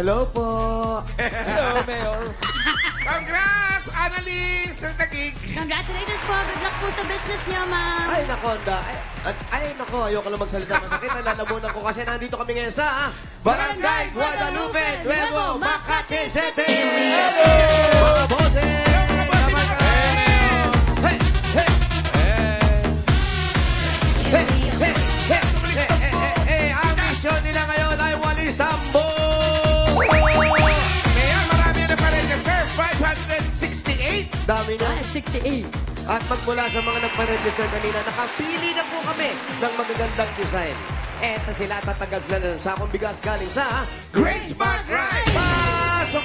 Hello po. Hello, Mayor. Congrats, Annalise, ang nagig. Congratulations po. Good luck po sa business niyo, ma'am. Ay, nakonda. Ay, nako. Ayoko lang magsalita masakit. Nalalamunan ko kasi nandito kami ngayon sa Barangay Guadalupe, Nuevo, Makati City. Mga boses. Hey, hey. Hey, hey, hey. Ang mission nila ngayon ay walis tambo. Mayor, marami na pa rin sir. 568. Dami na. 68. At magmula sa mga nagpa-register kanina, nakapili na po kami ng magagandang design. Eto sila, tatagal sila ng sakong bigas galing sa Great Smart Rice. Pasok!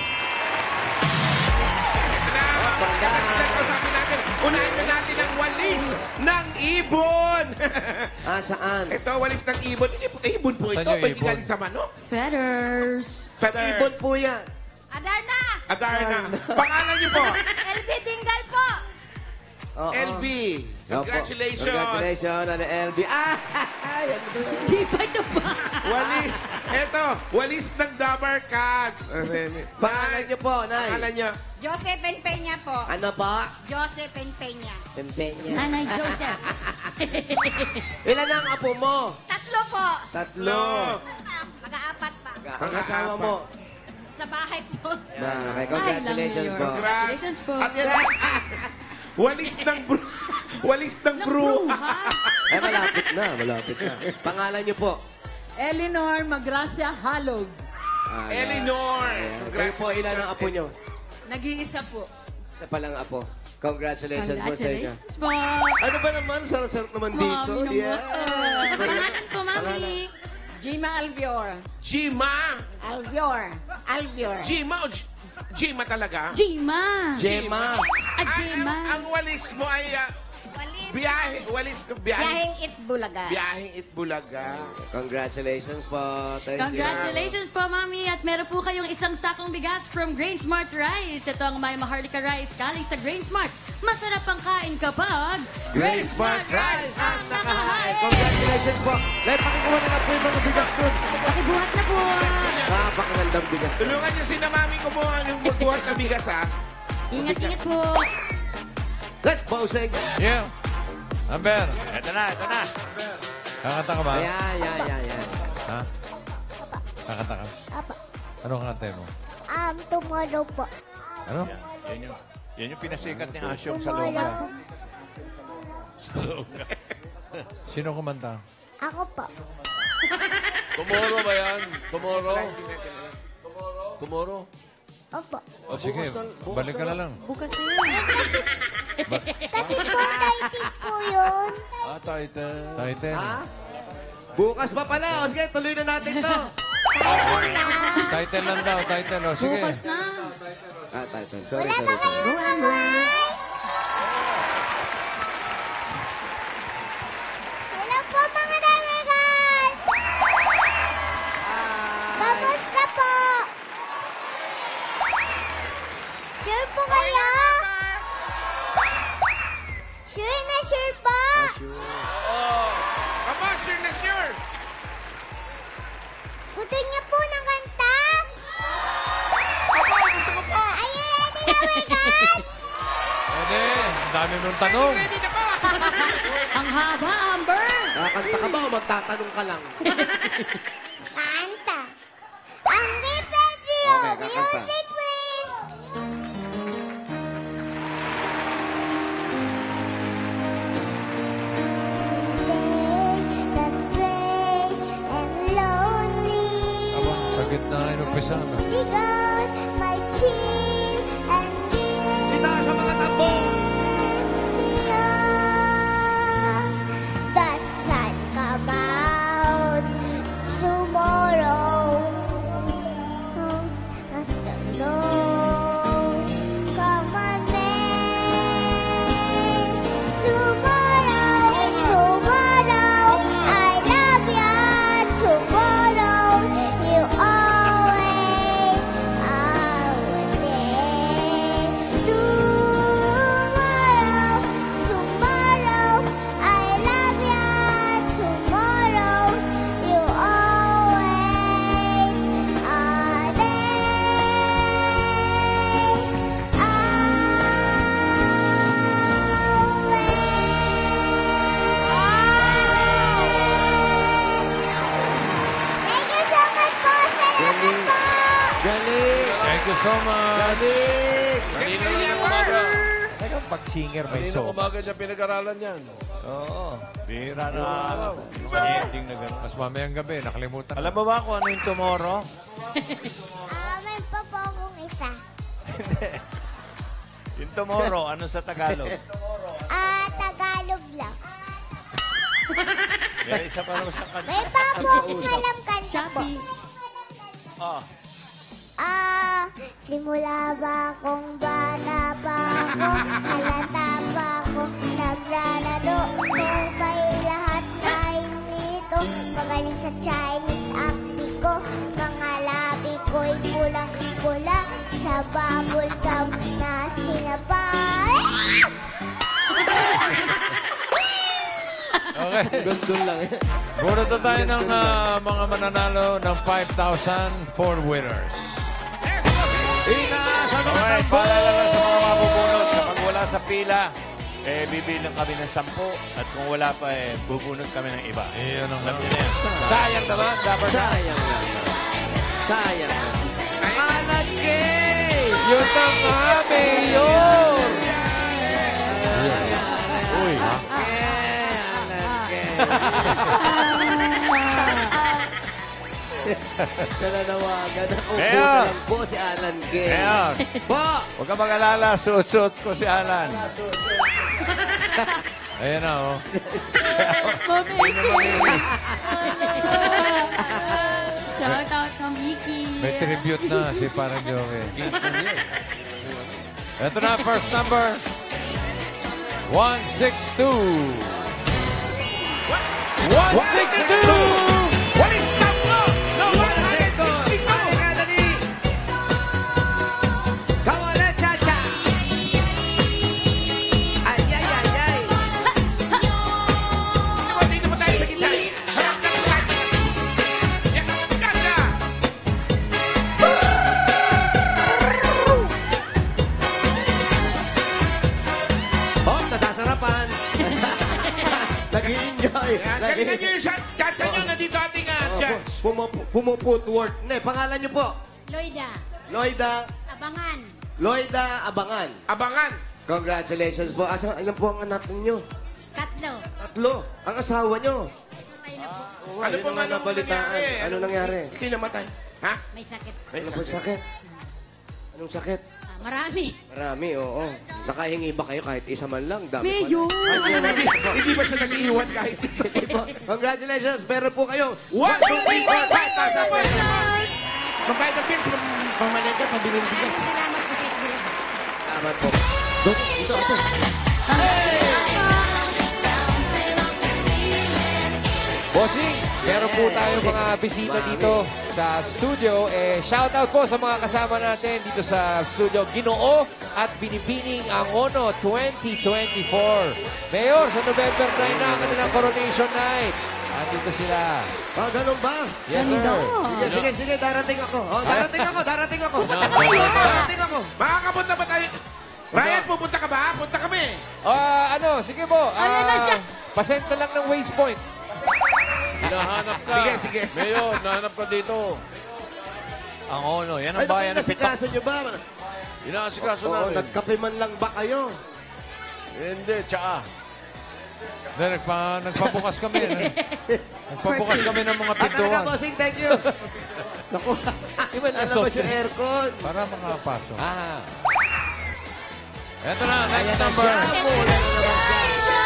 Sabi natin, unahin na natin ang walis ng ibon. Saan? Ito, walis ng ibon. Ibon po ito. Saan yung Pwede ibon? galing sa manok. Feathers. Feathers. Ibon po yan. Adarna! Adarna. Pangalan niyo po? LB Dingal po! Oo. LB. Congratulations. Congratulations, ano, LB. Yan po. Di ba ito ba? Walis. Ito, walis ng Dabar Cats. Pangalan niyo po, Nay. Pangalan niyo. Joseph Peña po. Ano pa? Joseph Peña. Pempenya. Nanay Joseph. Ilan ang apo mo? Tatlo po. Tatlo. Mag-aapat pa. Ang asawa mo? Sa bahay po. Yan, okay. Congratulations Ay, po. lang, Congratulations po. At yan, walis ng bro. Walis ng bro. Ay, malapit na. Malapit na. Pangalan niyo po? Eleanor Magracia Halog. Eleanor. Kayo po, ilan ang apo niyo? Nag-iisa po. Isa palang apo. Congratulations po sa inyo. Congratulations po. Ano ba naman? Sarap-sarap naman dito. Mami Yeah. naman. Pangalan po, Mami. Gima Albior. Gima. Albior. Gima o Gima talaga? Gima. Gemma. Gima. Ang walis mo ay Walis. walis Biyaheng Itbulaga. Biyaheng Itbulaga. Congratulations po. Thank you. Congratulations po, Mami. At meron po kayong isang sakong bigas from Grain Smart Rice. Ito ang may Maharlika Rice galing sa Grain Smart. Masarap ang kain kapag Great Smart Rice ang nakahain. Congratulations po. Let pakikuha na po yung mga bigas dun. Pakibuhat na po. Napakagandang bigas. Tulungan niyo si na mami ko po yung magbuhat na bigas, ha? Ingat-ingat po. Let's bossing. Yeah. Amber, Ito na. kakanta ka ba? Ayan. Ha? Kakanta ka? Apa. Anong kanta mo? Tomorrow po. Ano? Yan yung pinasikat ni Asyong sa Longa. Sino kumanta? Ako po. Tomorrow ba yan? Tomorrow? Opo. O sige, balik ka na lang. Bukas na yun. Kasi po, 30 po yun. Title. Title. Ha? Bukas pa pala. O sige, tuloy na natin to. Title lang daw, title. O sige. Bukas na. Title. Sorry. Wala ba kayong kamay? Hello po, mga Damergal! Kamusta po? Sure po kayo? Sure na sure po? Aba, sure na sure. Gusto niyo po ng kanta? Aba, gusto ko po. Ay, ready na, Mergal? Pwede. Ang dami mong tanong. Ready na po. Ang haba, Amber. Kakanta ka ba o magtatanong ka lang? Kanta. Ang Pedro! Okay, kakanta. Music, please! That's gray and lonely. Aba, sa gitna inumpisa na. Sigot my chin and dear. Itaas sa mga tambong. The sun come out tomorrow. The sun come on, man. Tomorrow, I love you. Tomorrow, you always so much. Galing! Kanina lang umaga. Talagang pag-singer may Kanina so. umaga siya pinag-aralan yan. Oo. Bihira na araw. Ending na gano'n. Tapos mamayang gabi, nakalimutan. Alam mo ba kung ano yung tomorrow? May pa po akong isa. Yung tomorrow, ano sa Tagalog? Tagalog lang. May isa pa raw sa kanta. May pa po akong alam kanta po. Choppy. Oh. Simula ba akong bata pa ako, halata pa ako, naglalaro, kung kayo lahat ay nito, magaling sa Chinese akti ko, mga labi ko'y pulang-pula, sa bubble gum na sinabay. Okay. Gandun lang eh. Bunot na tayo ng mga mananalo ng 5,000 for winners. Ina sa mga Okay, tambo! paalala lang sa mga mabubunot. Kapag wala sa pila, bibilang kami ng 10 at kung wala pa, bubunot kami ng iba. Iyon ang Alam niyo na yan. Sayang naman. Dapat Sayang lang. Sayang lang. Alan Gay! yun na nga, Mayor! Uy. Alan Gay! Nananawagan ako. Mayor! Buta lang po si Alan Gay. Mayor, Po! huwag ka mag-alala. Suot-suot ko si Alan. Ayan na, oh. Shout out sa Mickey. May tribute na si Parang Joey. Ito na, first number. 162. 162! Walis tatlo! No, 165! Kawala, cha-cha! Ay, ay, ay, ay! Dito mo tayo sa gitna. Harap ng start. Yes, ganda! Oh, nasasarapan! Nag-i-enjoy! Galingan nyo yung chat nyo na dito ating judge. Pumuputwork. Ne, pangalan niyo po? Loida. Lloyda, Abangan. Lloyda Abangan. Abangan. Congratulations po. Ilan po ang anak ninyo? Tatlo. Tatlo. Ang asawa nyo. Patay na po. Oo nga, yun ang nga nabalitaan. Ano nangyari? Hindi namatay. Ha? May sakit. Ano po sakit? Anong sakit? Marami. Marami, oo. Nakahingi ba kayo kahit isa man lang? Dami Mayor! Hindi ba siya nag-iwan kahit isa? Congratulations! Meron po kayo 1, 2, 3, 4, 5,000 pesos! Magbayad ng bills, pamalag ka, pabiling bigas. Maraming salamat po sa inyo. Salamat po. Dok, ito ate. Bossing, meron po tayo mga bisita dito sa studio. Shoutout po sa mga kasama natin dito sa studio. Ginoo at Binibining Angono 2024. Mayor, sa November 9 na ang kanilang coronation night. Andito sila. Ah, ganun ba? Yes, sir. Sige, darating ako. Oh, darating ako. Darating ako. Makakapunta ba tayo? Ryan, pupunta ka ba? Punta kami. Sige po. Ayan na siya. Pasend na lang ng waste point. Hinahanap ka. Sige. Mayor, nahanap ka dito. Ang ono, yan Ay, ang bayan ng Pitok. nasikaso nyo ba? Inaasikaso Oo, namin. nagkape man lang ba kayo? Hindi, tsaa. Hindi, nagpabukas kami. Nagpabukas kami ng mga At talaga, pintuan. bossing, thank you. Naku, Iba na alam mo yung aircon. Para makapasok. Ah. Ito na, next Ayan na number. siya. Mula na naman siya.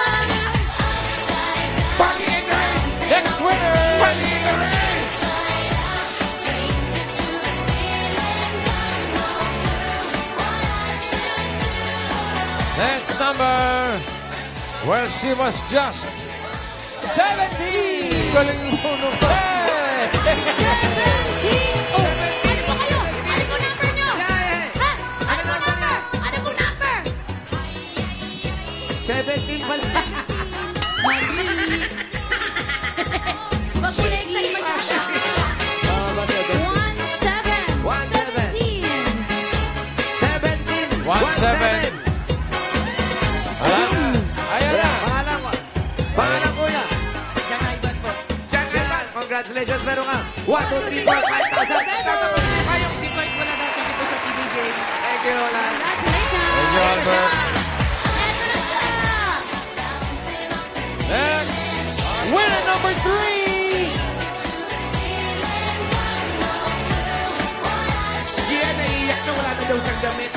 Party in the race! Next winner! Party in the race! Next number. Well, she was just 70! galing mo nung Oh, ano po kayo? Ano po number nyo? Ha? Ano po number? Ano po number? 17 pala. Mali. Wag mo na excited masyado. Ba, 17. 17. 17. 17. Alam. Ayan na! Pangalan kuya. Diyan Ivan. Congratulations, meron ka. 1, 2, 3, 4, 5,000. Kayong invite mo na natin po sa TVJ game. Thank you, Lan. Congratulations! Thank you, Albert. Eto na siya! Next. Winner number 3! Gia, naiiyak na wala na daw siyang damit.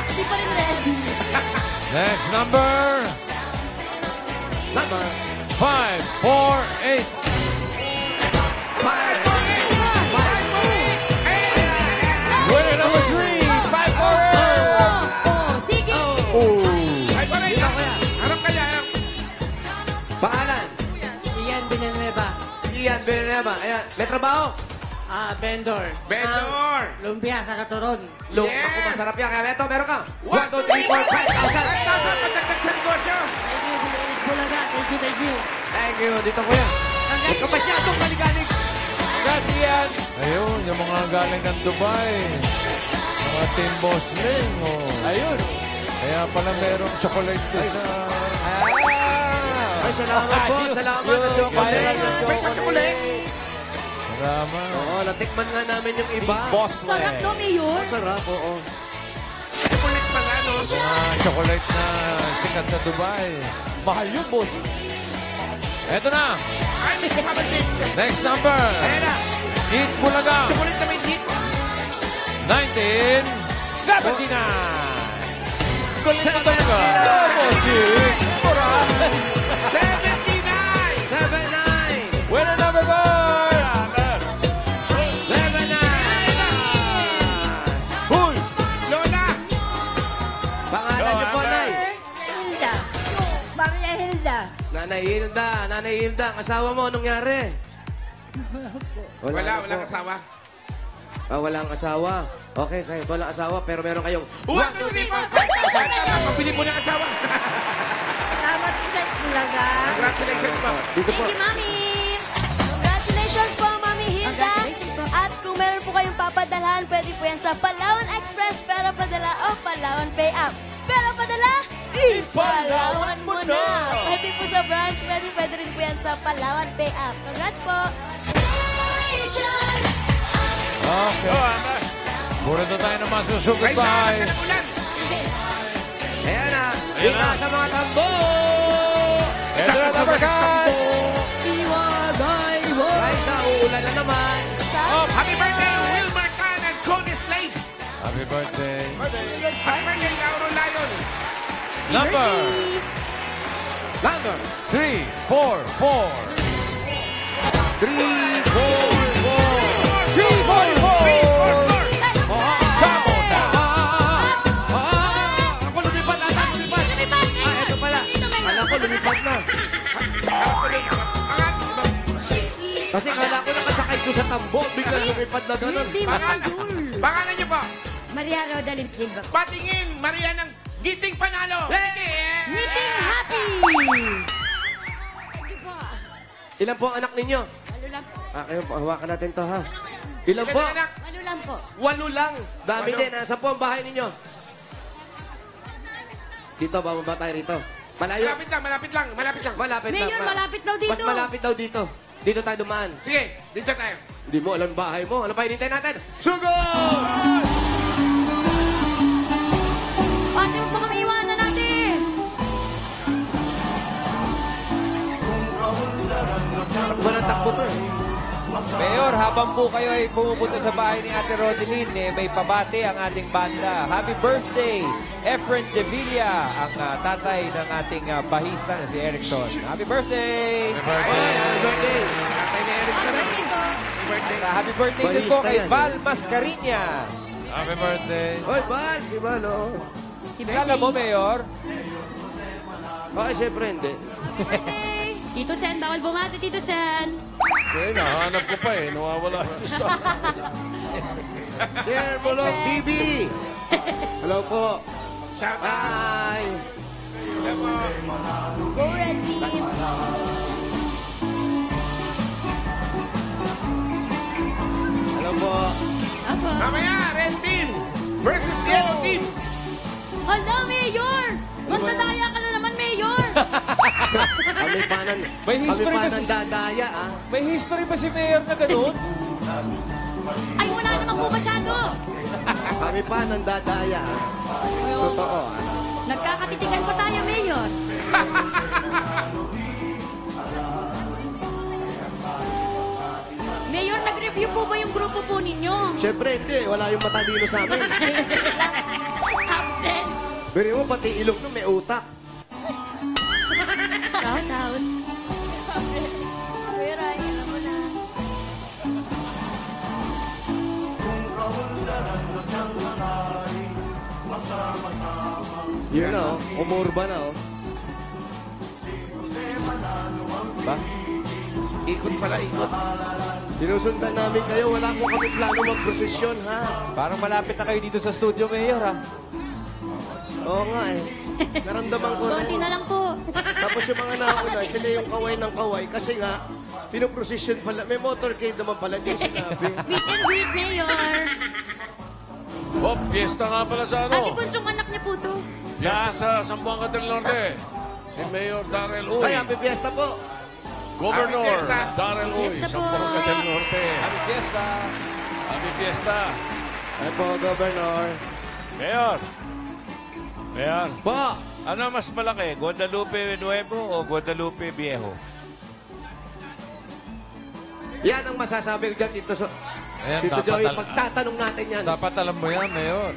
Hindi pa rin ready. Next number. Number 548. 548. Winner number 3! 548! Sige! Ay, pala Dito, kuya. Harap kaya, harap. Pangalan? Ian Villanueva. Ian Villanueva. Ayan. May trabaho? Vendor. Vendor. Lumpia sa Katuron. Look, Yes. ako masarap yan. Kaya Beto, meron ka. 1, 2, 3, 4, 5,000. 5,000 patagdag sa negosyo. Thank you, Bilis Bulaga. Thank you, thank you. Thank you. Dito, kuya. Huwag ka masyadong kaligalig. Congrats, Ian! Ayun, yung mga galing ng Dubai. Mga Team Boss Ling. Oh. Ayun! Kaya pala merong chocolate doon sa... Ay, salamat po. Salamat ng chocolate. May pa-chocolate. Marama. Oo, natikman nga namin yung iba. Boss Sarap no, Mayor? Sarap, oo. Chocolate pala, no? Mga chocolate na sikat sa Dubai. Mahal yun, boss. Eto na. Ay, may kapatid. Next number. Ayan na. Eat Bulaga. Chocolate na may hit. 1979. Kulit na talaga. 79. 79. Winner number 4! 79. Huy! Lola. Pangalan niyo po, Nay. Hilda. Maria Hilda. Nanay Hilda. Nanay Hilda. Ang asawa mo, anong nangyari? Wala, na walang po. asawa. Ah, walang asawa. Okay, kayo walang asawa, pero meron kayong 1, 2, 3, 4, 5,000. Pabili mo ng asawa. Salamat po sa Bulaga. Congratulations po. Dito po. Thank you, Mami! Congratulations po, Mami Hilda. Congratulations po. At kung meron po kayong papadalhan, pwede po yan sa Palawan Express, Pero Padala o Palawan Pay App. Pero Padala, ipalawan mo na! Pwede po sa branch, pwede rin po yan sa Palawan Pay App. Congrats po! Okay. Puro na tayo na masusugod Ay, saan bahay. ka ng ulan? Ayan na. Ayan Dito na. sa mga tambo. Eto na, number 5! Iwagay mo! Raisa, uulan na naman. Happy birthday, Will Marcan and Cody Slade. Happy birthday. Happy birthday, Lauro Lion. Number Number 344. 344. 344! Come on now. Ako lumipad ata, lumipad. Ah, eto pala. Kala ko lumipad na. Harap ko din. Kasi kala ko nakasakay ko sa tambo. Bigla lumipad na gano'n. Hindi mo na, Jul. Pangalan niyo po. Maria Rodalyn Silva. Patingin, Maria ng Giting Panalo. Meeting happy! Ilan po ang anak ninyo? Walo lang po. Ah, kayo, hawakan natin to ha. Ilan po? Anak. Walo lang po. 8 lang. Dami Walo. din. Nasaan po ang bahay ninyo? Dito, bababa tayo rito. Malayo. Malapit lang, malapit lang, malapit lang. Malapit lang. Mayor, malapit daw dito. Mas malapit daw dito. Dito tayo dumaan. Sige, dito tayo. Hindi mo alam bahay mo. Ano pa hinintay natin? Sugod! Ate mo pa kami iwanan natin. Takbo ng takbo to eh. Mayor, habang po kayo ay pumupunta sa bahay ni Ate Rodeline, may pabate ang ating banda. Happy birthday, Efren De Villa, ang tatay ng ating bahisa na si Erickson. Happy birthday! Happy birthday. Tatay ni Erickson. Happy birthday. Happy birthday din po Bahista kay yan. Val Mascarinas. Happy birthday. Hoy, Val! Si Val, oh. Kilala mo, Mayor? Okay, syempre hindi. Tito Sen, bawal bumati, Tito Sen. Eh, nahanap ko pa eh. Nawawala ito sa... Dear Bulog TV! Hello po. Shout out. Hi! Go Red Team! Hello po. Apo. Mamaya, Red Team versus Yellow Team. Hala, Mayor! Magdadaya ka na naman, Mayor! Kami panan. May history kami kasi. panan dadaya, ah. May history ba si Mayor na ganun? Ay, wala naman po masyado. Kami pa nandadaya. Totoo. Nagkakatitigan pa tayo, Mayor. Mayor, nag-review po ba yung grupo po ninyo? Siyempre, hindi. Wala yung matalino sa amin. Absent. Biri mo, pati ilong nyo may utak. Shout out. Kuya Ray, alam mo na. Yun na, oh. Umurba na, oh. Ba? Ikot pala, ikot. Sinusundan namin kayo. Wala po kami plano mag-prosesyon, ha? Parang malapit na kayo dito sa studio, Mayor, ha? Oo nga, eh. Naramdaman ko na. Konti na lang po. Tapos yung mga nauna, sila yung kaway ng kaway. Kasi nga, pinoprosesyon pala. May motorcade naman pala din sinabi. Meet and greet, Mayor. Oh, fiesta nga pala sa Ate ano? Bunsong anak niya po to. Fiesta sa Zamboanga del Norte. Si Mayor Darrell Uy. Ay, happy fiesta po. Governor Happy fiesta. Darrell Uy. Fiesta po. Zamboanga del Norte. Happy Fiesta! Happy fiesta. Ay po, Governor. Mayor. Mayor. Po, Ano mas malaki? Guadalupe Nuevo o Guadalupe Viejo? yan ang masasabi ko dyan dito. Ayan, Dito dapat Joey, al- pagtatanong natin yan. Dapat alam mo yan, Mayor.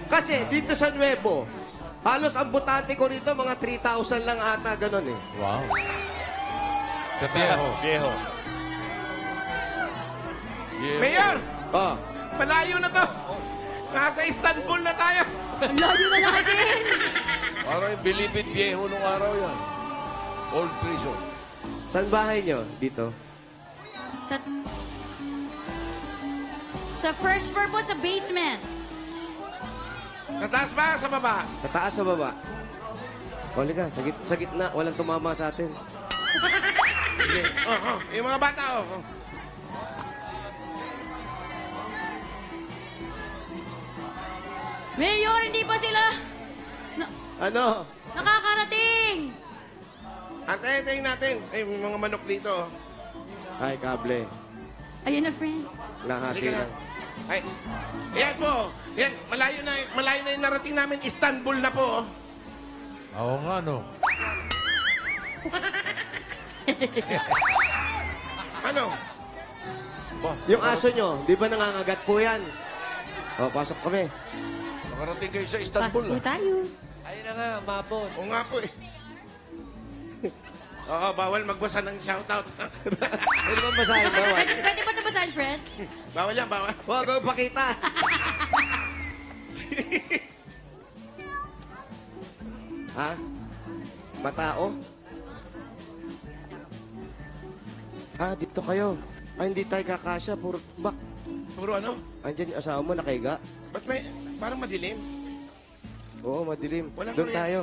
Kasi dito sa Nuevo, halos ang butante ko rito, mga 3,000 lang ata, ganun eh. Wow. Sa Viejo. Viejo. Mayor, Oh, malayo na to. Nasa Istanbul na tayo. Ang layo na natin. Parang yung Bilibid Viejo nung araw yan. Old prison. saan bahay nyo? Dito? Sa first floor po, sa basement. Sa taas ba? Sa baba? Sa taas, sa baba? Huli ka, sa gitna, walang tumama sa atin. Sige. Yung mga bata, oh. Mayor, hindi pa sila Ano? nakakarating. Antayin natin. Ay, may mga manok dito. oh. Ay, kable. Ayun na, friend. Lahati Halika na. lang. Ay, ayan po. Ayan, malayo na yung narating namin. Istanbul na po. oh. Oo nga, no. Ano? Ba, Yung aso nyo, di ba nangangagat po yan? O, pasok kami. nakarating kayo sa Pasok Istanbul. po tayo. Ayun na nga, mabon. Oo nga po eh. Oo, bawal magbasa ng shoutout. Pwede ba basahin ba? Pwede ba ito basahin, friend? bawal yan, bawal. Huwag ko pakita. Ha? Matao? Ah, dito kayo. Ay, hindi tayo kakasya. Puro bak. Puro ano? Andyan yung asawa mo, nakaiga. Ba't may, parang madilim? Oo, madilim. Walang Doon kuryente. tayo.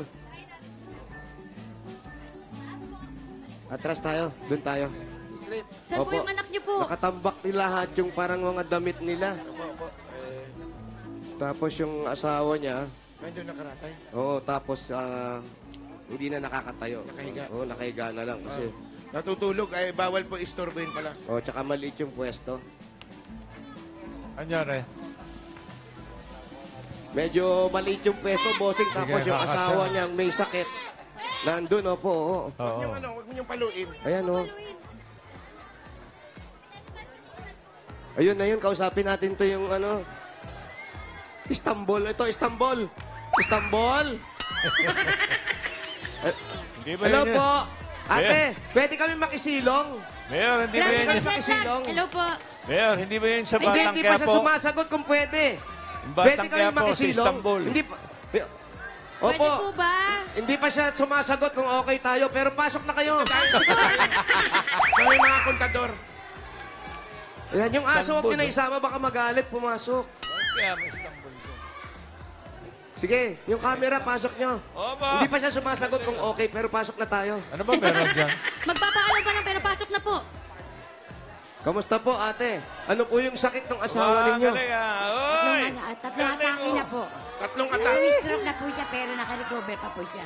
Atras tayo. Doon tayo. Secret. Saan po Opo. yung anak niyo po? Nakatambak nila lahat yung parang mga damit nila. Opo. Tapos yung asawa niya, Medyo nakaratay. oo, tapos hindi na nakakatayo. Nakahiga. Oo, nakahiga na lang kasi. Natutulog ay bawal po istorbohin pala. Oo, tsaka maliit yung pwesto. Anyari? Medyo maliit yung pwesto, bossing. Tapos Sige, yung kakasya. asawa niyang may sakit. Nandun, opo, oo. Oo. Yung ano, huwag mo niyong paluin. Ayan, oh. Ayun na yun, kausapin natin to yung ano. Istanbul. Ito, Istanbul. Istanbul. Hindi ba Hello yun yun? po. Ate, pwede kami makisilong? Mayor, hindi ba Grabe yun? Pwede ka, kami makisilong? Hello po. Mayor, hindi ba yun sa Hindi, Batang hindi pa siya Quiapo? sumasagot kung pwede. Yung Pwede Batang kami Quiapo sa makisilong. Istanbul. Hindi pa. Pwede Opo. po ba? Hindi pa siya sumasagot kung okay tayo, pero pasok na kayo. So, may mga kontador. Ayan, yung aso, huwag Istanbul, nyo na isama, baka magalit, pumasok. Kaya may Istanbul ko. Sige, yung camera, pasok nyo. Opo. Hindi pa siya sumasagot kung okay, pero pasok na tayo. Ano ba meron dyan? Magpapaalam pa lang pero pasok na po. Kamusta po, ate? Ano po yung sakit ng asawa Wow, ninyo? galing ah. Oy! Tatlong atake na po. Tatlong May atake. stroke na po siya pero naka-recover pa po siya.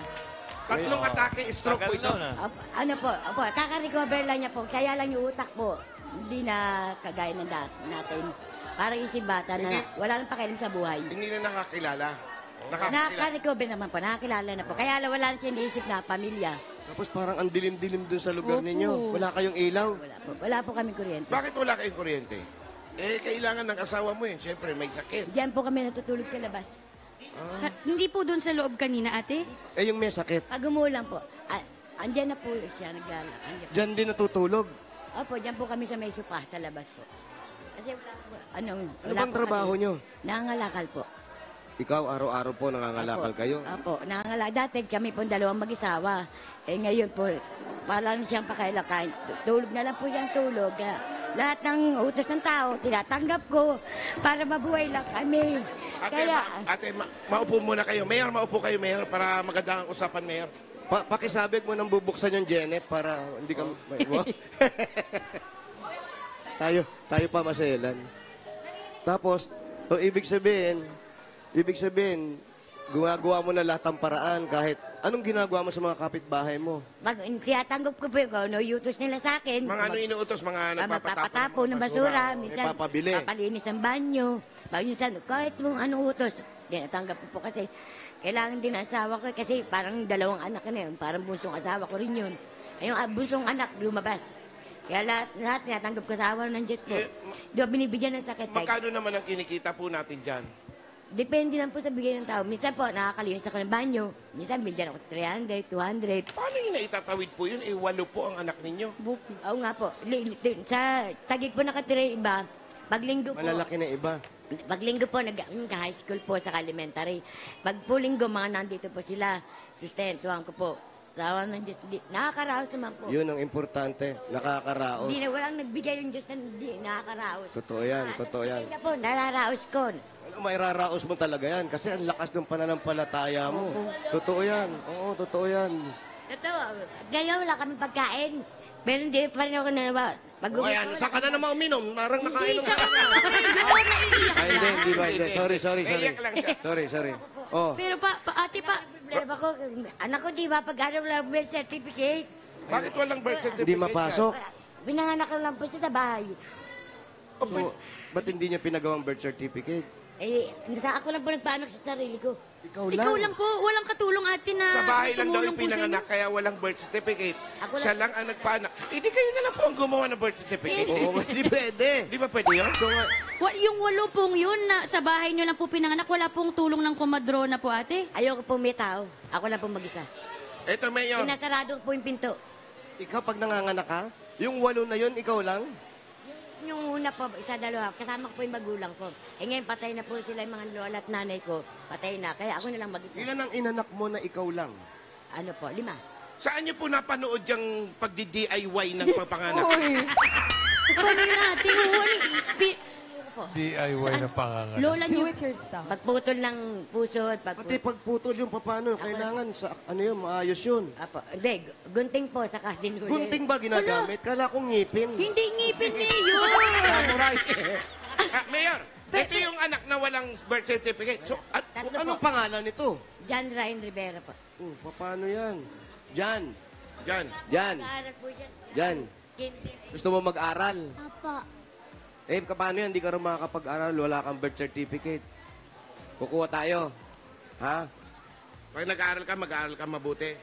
Tatlong atake, stroke po Tagal ito. nun, ah. Ano po, kaka-recover lang niya po. Kaya lang yung utak po. Hindi na kagaya ng natin. Parang isip bata na wala nang pakialam sa buhay. Hindi na nakakilala. Nakaka-recover naman po, nakakilala na po. Kaya wala na siya iniisip na pamilya. Tapos parang ang dilim-dilim dun sa lugar Opo. ninyo. Wala kayong ilaw. Wala po kami kuryente. Bakit wala kayong kuryente? Kailangan ng asawa mo yun. Siyempre, may sakit. Diyan po kami natutulog sa labas. Hindi po doon sa loob kanina, ate? Yung may sakit. Pag umulan po, andyan na po siya, Diyan din natutulog. Opo, diyan po kami sa may sopa sa labas po. Kasi Ano bang trabaho nyo? Nangangalakal po. Ikaw, araw-araw po nangangalakal kayo. Opo, nangangalakal. Dati kami po dalawang mag-isawa. Ngayon po, wala na siyang pakailangan. Tulog na lang po siyang tulog. Lahat ng utos ng tao, tinatanggap ko para mabuhay lang kami. Ate, maupo muna kayo. Mayor, maupo kayo, Mayor, para maganda ang usapan, Mayor. Pakisabik mo nang bubuksan yung Janet para hindi ka... Wow. tayo pa maselan. Tapos, ibig sabihin, gumagawa mo na lahat ng paraan kahit anong ginagawa mo sa mga kapitbahay mo. Tinatanggap ko po yung utos nila sa akin. Mga ano inuutos? Mga magpapatapo ng basura. Minsan, papabili. papalinis ng banyo. Minsan, kahit mong anong utos. Tinatanggap ko po kasi kailangan din ang asawa ko kasi parang dalawang anak na yun. Parang bunsong asawa ko rin yun. Yung bunsong anak lumabas. Kaya lahat tinatanggap ko sa awa ng Diyos po. Di ba binibigyan ng sakit? Magkano naman ang kinikita po natin dyan? Depende lang po sa bigay ng tao. Minsan po, nakakalinis ako ng banyo. Minsan, bigyan ako 300, 200. Paano yung naitatawid po yun? 8 po ang anak ninyo. Oo nga po. Sa Tagig po nakatira yung iba. Paglinggo po. Malalaki na iba. Paglinggo po, high school po sa elementary. Pag po linggo, mga nandito po sila. Sustentuhan ko po. Sawa ng Diyos. Nakakaraos naman po. Yun ang importante. Nakakaraos. Hindi na walang nagbigay yung Diyos na hindi nakakaraos. Totoo yan. Hindi po, nararaos ko. May raraos mo talaga yan kasi ang lakas ng pananampalataya mo. Totoo yan. Oo, totoo yan. Totoo. Ngayon wala kami pagkain. Pero hindi pa rin ako na... Ayan, saan ka na naman uminom? Marang nakain Hindi ng... siya naiiyak. Hindi ba? Sorry. Naiyak lang siya. Sorry. Oh. Pero ate pa, Problema ko, anak ko di ba pag ano wala birth certificate? Bakit walang birth certificate? Hindi mapasok. Binanganak ko lang po siya sa bahay. So, ba't hindi niya pinagawang birth certificate? Nasa ako lang po nagpaanak sa sarili ko. Ikaw ikaw lang po, walang katulong ate na Sa bahay lang daw tumulong yung po sa inyo. pinanganak, kaya walang birth certificate. Ako Siya lang ang nagpaanak. Hindi kayo na lang po ang gumawa ng birth certificate. Oo, hindi pwede. Di ba pwede yun? Yung 8 pong yun na sa bahay nyo lang po pinanganak, wala pong tulong ng komadrona po ate? Ayoko po may tao. Ako lang po mag-isa. Ito, Mayor. Sinasarado po yung pinto. Ikaw pag nanganganak ka, yung 8 na yun, ikaw lang? Yung una po, isa dalawa, kasama ko po yung magulang ko. Ngayon patay na po sila yung mga lola at nanay ko. Patay na, kaya ako na lang mag-isa. Ilan ang inanak mo na ikaw lang? Ano po, 5. Saan niyo po napanood yung pagdi-DIY ng pagpanganak? Paano yun ate? DIY na panganganak. Lola Do nyo. it yourself. Pagputol ng puso at Pati pagputol yung paano, kailangan sa ano yun, maayos yun. Apo, hindi, gunting po sa kasin. Gunting ba ginagamit? Kala kong ngipin. Hindi ngipin niyo. Samurai. Mayor, ito yung anak na walang birth certificate. So, Anong pangalan nito? John Ryan Rivera po. Paano yan? Jan. Jan. Nag-aaral po siya. Jan. Kinder. Gusto mo mag-aral? Apo. Paano yan? Hindi ka rin makakapag-aral, wala kang birth certificate. Kukuha tayo. Ha? Pag nag-aaral ka, mag-aaral ka mabuti.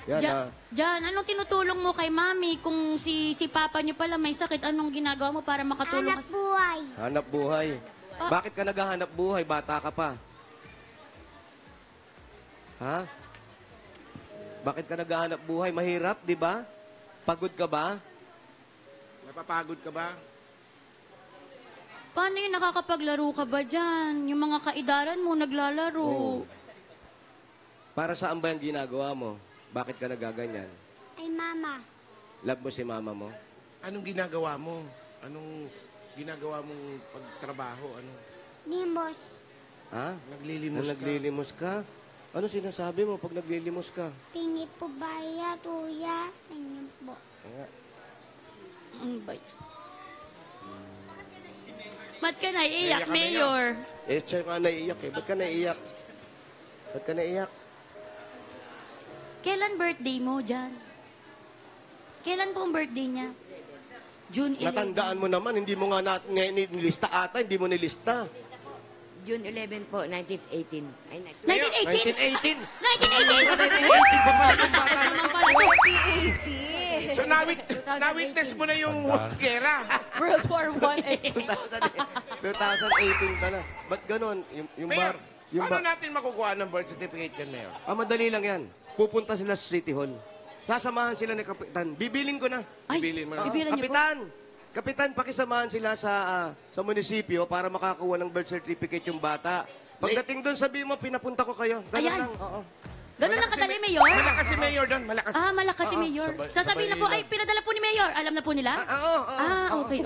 Yan, Jan, anong tinutulong mo kay mami kung si papa niyo pala may sakit? Anong ginagawa mo para makatulong? Hanap buhay. Hanap buhay. Bakit ka naghahanap buhay? Bata ka pa. Ha? Bakit ka naghahanap buhay? Mahirap, di ba? Pagod ka ba? Napapagod ka ba? Paano yun? Nakakapaglaro ka ba dyan? Yung mga kaidaran mo naglalaro. Para saan ba yung ginagawa mo? Bakit ka nagaganyan? Ay, mama. Love mo si mama mo? Anong ginagawa mo? Anong ginagawa mong pagtrabaho? Ano? Nimos. Ha? Naglilimos ka? Naglilimos ka? Ano sinasabi mo pag naglilimos ka? Pingi po baya, tuya. Ganyan po. Ano ba yun? Ba't ka naiiyak, Mayor? Siya nga naiiyak eh. Ba't ka naiiyak? Ba't ka naiiyak? Kailan birthday mo, Jan? Kailan po ang birthday niya? June 11. Natandaan mo naman, hindi mo nga nilista ata, hindi mo nilista. June 11 po, 1918. Ay, 1918? 1918? 1918 pa pala itong bata na to. 2080. So, na-witness mo na yung gera. World War I. 2018 pa na. Ba't ganon? Mayor, paano natin makukuha ng birth certificate yan, Mayor? Madali lang yan. Pupunta sila sa City Hall. Sasamahan sila ni Kapitan. Bibiling ko na. Ay, Bibilin mo na. bibilan niyo po. Kapitan, pakisamahan sila sa munisipyo para makakuha ng birth certificate yung bata. Pagdating doon, sabihin mo, pinapunta ko kayo. Ganun Ayan. lang, oo. Ganun lang kadali, Mayor? Malakas si Mayor doon, malakas. Malakas si Mayor. Sasabihin na po, ay, pinadala po ni Mayor. Alam na po nila? Okay.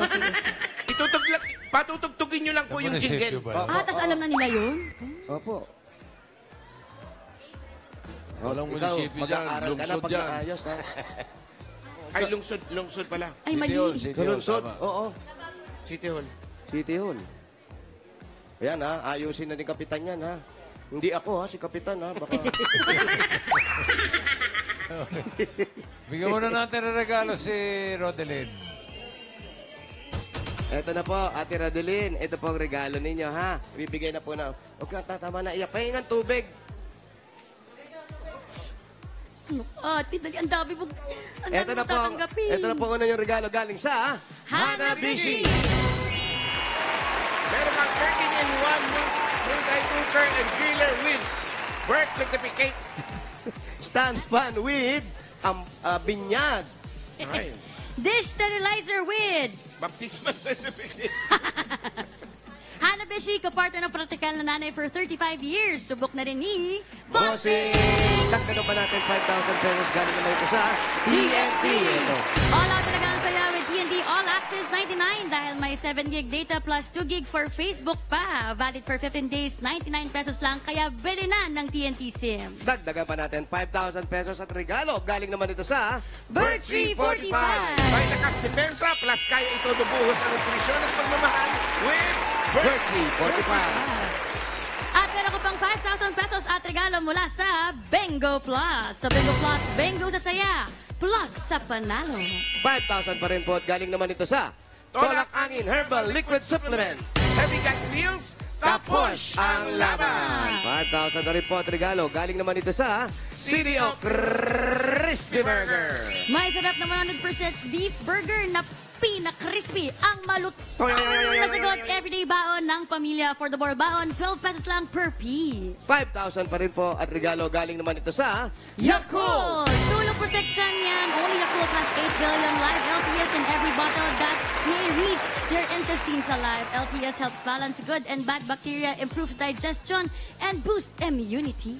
Patutugtugin nyo lang po yung jingle. Tas alam na nila yun? Opo. Walang Ikaw, munisipyo dyan, mag-aaral ka na lungsod pag dyan. naayos, ha? Ay, lungsod pala. Ay, mali. Lungsod, oo. City Hall. City Hall. Ayan, ha? Ayusin na ni Kapitan yan, ha? Hindi ako, ha? Si Kapitan, ha? Baka... Bigyan muna natin ang regalo si Rodelyn. Ito na po, Ate Rodelyn. Ito po ang regalo ninyo, ha? Bibigay na po na. Huwag ka, tama na. Iyak. Pahingan tubig. Ate, dali, ang dami mo. Ito na po, ito na po una yung regalo galing sa Hanabishi. Meron kang 13-in-1 multi-cooker and griller with birth certificate. Stand fan with binyag. Ay, Dish sterilizer with baptismal certificate. Hanabishi, kapartner ng praktikal na nanay for 35 years. Subok na rin ni Bossing! Tagtanong pa natin 5,000 pesos galing naman ito sa TNT. Ito. All out talaga ang saya with TNT All Access 99 dahil may 7 gig data plus 2 gig for Facebook pa. Valid for 15 days, 99 pesos lang. Kaya bili na ng TNT SIM. Dagdagan pa natin 5,000 pesos at regalo. Galing naman ito sa Bird 345. May lakas depensa plus kaya ito dubuhos ang nutrisyon at pagmamahal with Bird 345. At meron ko pang 5,000 pesos at regalo mula sa Bengo Plus. Sa Bengo Plus, Bengo sa saya, plus sa panalo. 5,000 pa rin po at galing naman ito sa Tolak Angin Herbal Liquid Supplement. heavy gut meals, tapos ang laban. 5,000 na rin po at regalo. Galing naman ito sa City of Crispy Burger. May sarap na 100% beef burger na pinaka-crispy ang malutong na sagot everyday baon ng pamilya. For the more baon, 12 pesos lang per piece. 5,000 pa rin po at regalo. Galing naman ito sa Yakult! Tulong protection yan. Only Yakult has 8 billion live LCS in every bottle that may reach your intestines alive. LCS helps balance good and bad bacteria, improve digestion, and boost immunity.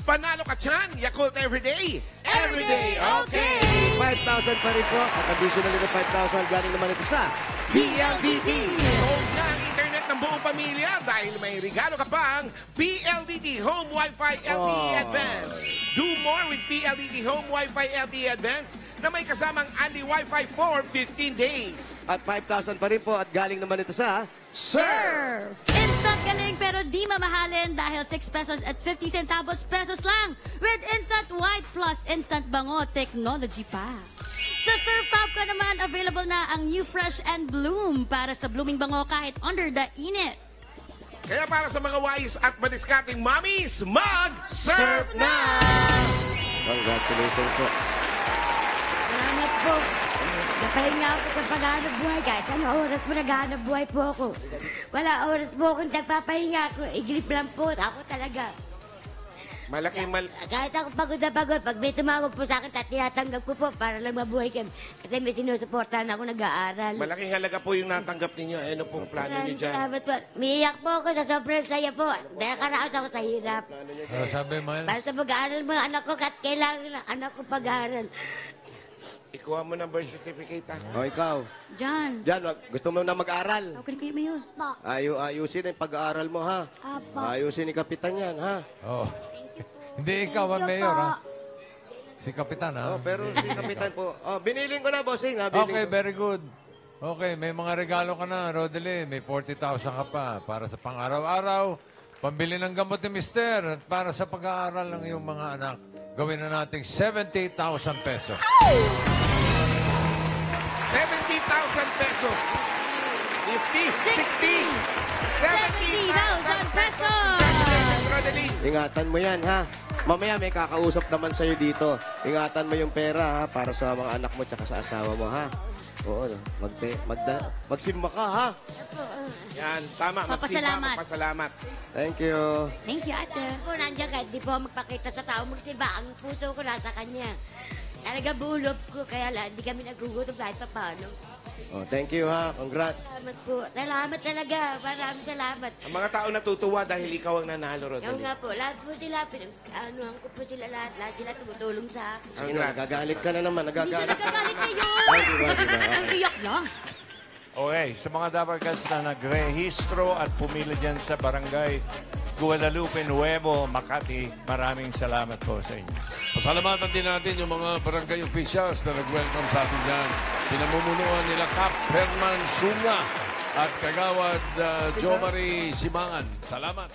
Panalo ka dyan, Yakult everyday. Everyday, okay! 5,000 pa rin po at additional nito 5,000 galing naman ito sa PLDT. Sold na ang internet ng buong pamilya dahil may regalo ka pang PLDT Home Wi-Fi LTE Advance. Do more with PLDT Home Wi-Fi LTE Advance na may kasamang Andy Wi-Fi for 15 days. At 5,000 pa rin po at galing naman ito sa Surf! Instant galing pero di mamahalin dahil 6 pesos at 50 centavos pesos lang with Instant White plus Instant Bango technology pa. Sa Surf Pop ka naman, available na ang New Fresh and Bloom para sa blooming bango kahit under the init. Kaya para sa mga wise at madiskarting mommies, mag-surf na! Congratulations po. Salamat po. Napahinga ako sa paghahanap buhay. Kahit ano oras po naghahanap buhay po ako. Wala oras po akong nagpapahinga ako. Iglip lang po. Ako talaga. Kahit ako pagod na pagod, pag may tumawag po sa akin, tinatanggap ko po para lang mabuhay kami. Kasi may sinusuportahan ako nag-aaral. Malaking halaga po yung natanggap ninyo. Ano pong plano niyo dyan? Salamat po. Miiyak po ako sa sobrang saya po. Dahil karaos ako sa hirap. Ano sabi, Miles? Para sa pag-aaral mga anak ko, kahit kailangan ng anak ko pag-aaral. Ikuha mo ng birth certificate, ha? O ikaw. Jan. Jan, gusto mo na mag-aral? Okay kayo mayor. Ayusin ang pag-aaral mo, ha? Ayusin ni Kapitan yan, ha? Oh. Hindi ikaw ang mayor, ha? Si Kapitan, ha? Oh, pero si Kapitan po. Oh, biniling ko na, bossing. Okay, very good. Okay, may mga regalo ka na, Rodelyn. May 40,000 ka pa para sa pang-araw-araw. Pambili ng gamot ni Mister at para sa pag-aaral ng iyong mga anak. Gawin na natin 70,000 pesos. 70,000 pesos. 50, 60, 70,000 pesos! Rodeline. Ingatan mo yan, ha? Mamaya may kakausap naman sa'yo dito. Ingatan mo yung pera, ha? Para sa mga anak mo tsaka sa asawa mo, ha? Oo, no? Magsimba ka, ha? Yan, tama. Papasalamat. Magpasalamat. Thank you. Thank you, ate. Po, nandiyan kahit di po ako magpakita sa tao magsimba. Ang puso ko nasa kanya. Talaga bulob ko, kaya hindi kami nagugutom kahit pa paano. Oh, thank you, ha? Congrats. Salamat po. Salamat talaga. Maraming salamat. Ang mga tao natutuwa dahil ikaw ang nanalo, Yung Rodeline. nga po, lahat po sila, anuhan ko po sila lahat. Lahat sila tumutulong sa akin. Sige na, nagagalit ka na naman. Hindi siya Nagagalit ka na nagkagalit naman. ngayon. Ay, diba? Ang iyak lang. Okay, sa mga Dabarkans na nagrehistro at pumili dyan sa Barangay Guadalupe Nuevo, Makati, maraming salamat po sa inyo. Pasalamatan din natin yung mga barangay officials na nag-welcome sa atin dyan. Pinamumunuan nila Cap Herman Sunya at Kagawad Jo Marie Simangan. Salamat.